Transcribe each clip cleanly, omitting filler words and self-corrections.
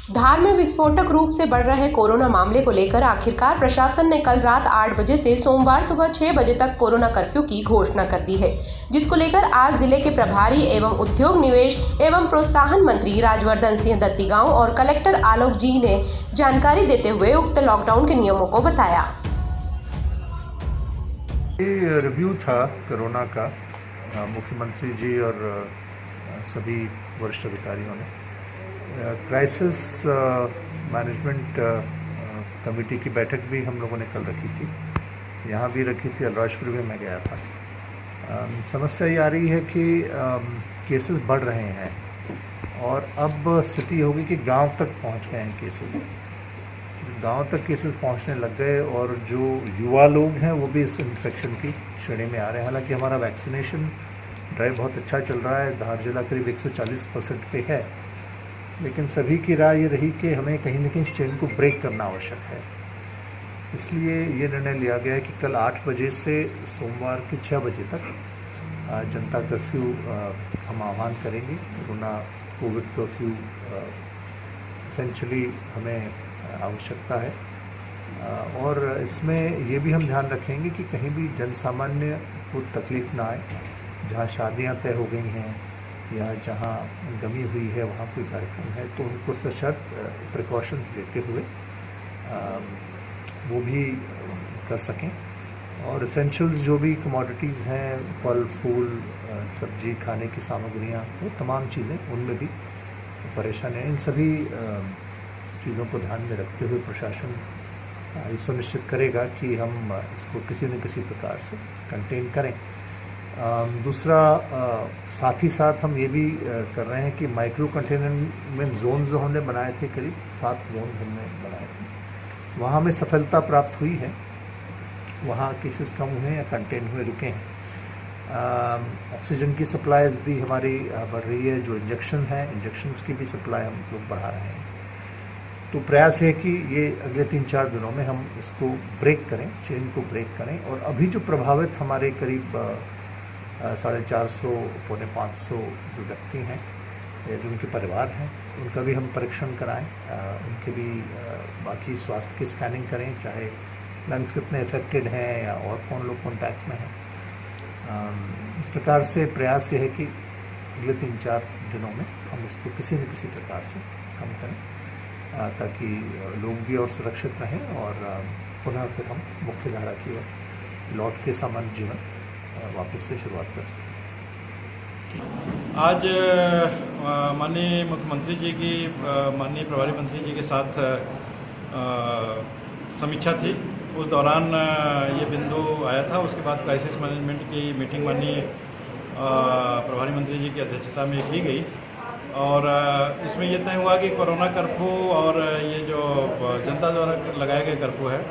धार में विस्फोटक रूप से बढ़ रहे कोरोना मामले को लेकर आखिरकार प्रशासन ने कल रात 8 बजे से सोमवार सुबह 6 बजे तक कोरोना कर्फ्यू की घोषणा कर दी है, जिसको लेकर आज जिले के प्रभारी एवं उद्योग निवेश एवं प्रोत्साहन मंत्री राजवर्धन सिंह दत्तीगांव और कलेक्टर आलोक जी ने जानकारी देते हुए उक्त लॉकडाउन के नियमों को बताया। ये रिव्यू था कोरोना का मुख्यमंत्री जी और सभी वरिष्ठ अधिकारियों ने क्राइसिस मैनेजमेंट कमेटी की बैठक भी हम लोगों ने कल रखी थी, यहाँ भी रखी थी, अलराजपुर में मैं गया था। समस्या ये आ रही है कि केसेस बढ़ रहे हैं और अब स्थिति होगी कि गांव तक पहुंच गए हैं केसेस, गांव तक केसेस पहुंचने लग गए और जो युवा लोग हैं वो भी इस इन्फेक्शन की श्रेणी में आ रहे हैं। हालांकि हमारा वैक्सीनेशन ड्राइव बहुत अच्छा चल रहा है, धार जिला करीब 140% पे है, लेकिन सभी की राय ये रही कि हमें कहीं न कहीं इस चेन को ब्रेक करना आवश्यक है। इसलिए ये निर्णय लिया गया है कि कल 8 बजे से सोमवार के 6 बजे तक जनता कर्फ्यू हम आह्वान करेंगे। कोविड कर्फ्यू एसेंशली हमें आवश्यकता है और इसमें ये भी हम ध्यान रखेंगे कि कहीं भी जनसामान्य को तकलीफ ना आए। जहाँ शादियाँ तय हो गई हैं या जहाँ गमी हुई है वहाँ कोई कार्यक्रम है तो उनको सशर्त प्रिकॉशंस लेते हुए वो भी कर सकें। और एसेंशियल्स जो भी कमोडिटीज़ हैं, फल फूल सब्जी खाने की सामग्रियाँ, वो तमाम चीज़ें उनमें भी परेशानी है। इन सभी चीज़ों को ध्यान में रखते हुए प्रशासन ये सुनिश्चित करेगा कि हम इसको किसी न किसी प्रकार से कंटेन करें। दूसरा साथ ही साथ हम ये भी कर रहे हैं कि माइक्रो कंटेनमेंट जोन जो हमने बनाए थे, करीब 7 जोन हमने बनाए थे, वहाँ हमें सफलता प्राप्त हुई है। वहाँ केसेस कम हुए या कंटेन हुए रुके हैं। ऑक्सीजन की सप्लाई भी हमारी बढ़ रही है। जो इंजेक्शन है, इंजेक्शन्स की भी सप्लाई हम लोग बढ़ा रहे हैं। तो प्रयास है कि ये अगले 3-4 दिनों में हम इसको ब्रेक करें, चेन को ब्रेक करें। और अभी जो प्रभावित हमारे करीब 450 पौने 500 जो व्यक्ति हैं या जो उनके परिवार हैं, उनका भी हम परीक्षण कराएं, उनके भी बाकी स्वास्थ्य की स्कैनिंग करें, चाहे लंग्स कितने इफेक्टेड हैं या और कौन लोग कॉन्टैक्ट में हैं। इस प्रकार से प्रयास ये है कि अगले 3-4 दिनों में हम इसको किसी न किसी प्रकार से कम करें ताकि लोग भी और सुरक्षित रहें और पुनः फिर हम मुख्य धारा की ओर लौट के सामान्य जीवन वापस से शुरुआत कर सकते। आज माननीय मुख्यमंत्री जी की माननीय प्रभारी मंत्री जी के साथ समीक्षा थी। उस दौरान ये बिंदु आया था। उसके बाद क्राइसिस मैनेजमेंट की मीटिंग माननीय प्रभारी मंत्री जी की अध्यक्षता में की गई और इसमें ये तय हुआ कि कोरोना कर्फ्यू और ये जो जनता द्वारा लगाया गया कर्फ्यू है,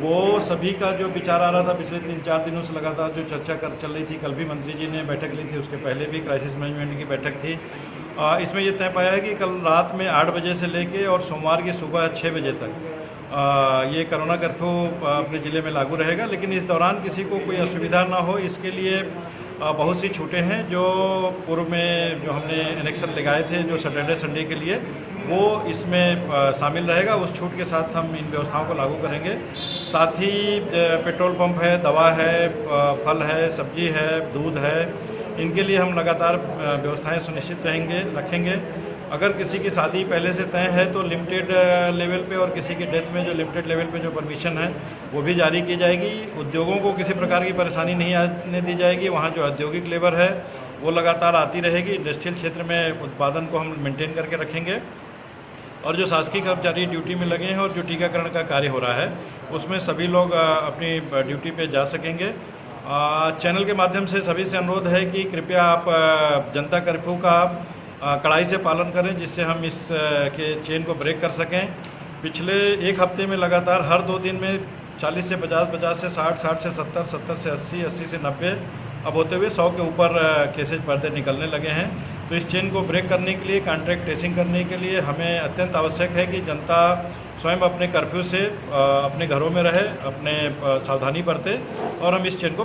वो सभी का जो विचार आ रहा था पिछले 3-4 दिनों से लगातार जो चर्चा चल रही थी। कल भी मंत्री जी ने बैठक ली थी, उसके पहले भी क्राइसिस मैनेजमेंट की बैठक थी। इसमें यह तय पाया है कि कल रात में 8 बजे से लेके और सोमवार की सुबह 6 बजे तक ये कोरोना कर्फ्यू अपने ज़िले में लागू रहेगा। लेकिन इस दौरान किसी को कोई असुविधा ना हो, इसके लिए बहुत सी छूटें हैं जो पूर्व में जो हमने एनेक्शन लगाए थे जो सैटरडे संडे के लिए, वो इसमें शामिल रहेगा। उस छूट के साथ हम इन व्यवस्थाओं को लागू करेंगे। साथ ही पेट्रोल पंप है, दवा है, फल है, सब्जी है, दूध है, इनके लिए हम लगातार व्यवस्थाएं सुनिश्चित रखेंगे। अगर किसी की शादी पहले से तय है तो लिमिटेड लेवल पे और किसी की डेथ में जो लिमिटेड लेवल पे जो परमिशन है वो भी जारी की जाएगी। उद्योगों को किसी प्रकार की परेशानी नहीं आने दी जाएगी। वहाँ जो औद्योगिक लेबर है वो लगातार आती रहेगी। इंडस्ट्रियल क्षेत्र में उत्पादन को हम मेंटेन करके रखेंगे और जो शासकीय कर्मचारी ड्यूटी में लगे हैं और जो टीकाकरण का कार्य हो रहा है उसमें सभी लोग अपनी ड्यूटी पे जा सकेंगे। चैनल के माध्यम से सभी से अनुरोध है कि कृपया आप जनता कर्फ्यू का कड़ाई से पालन करें, जिससे हम इस के चेन को ब्रेक कर सकें। पिछले एक हफ्ते में लगातार हर 2 दिन में 40 से 50, 50 से 60, 60 से 70, 70 से 80, 80 से 90, अब होते हुए 100 के ऊपर केसेज पर डे निकलने लगे हैं। तो इस चेन को ब्रेक करने के लिए, कॉन्ट्रैक्ट ट्रेसिंग करने के लिए हमें अत्यंत आवश्यक है कि जनता स्वयं अपने कर्फ्यू से अपने घरों में रहे, अपने सावधानी बरते और हम इस चेन को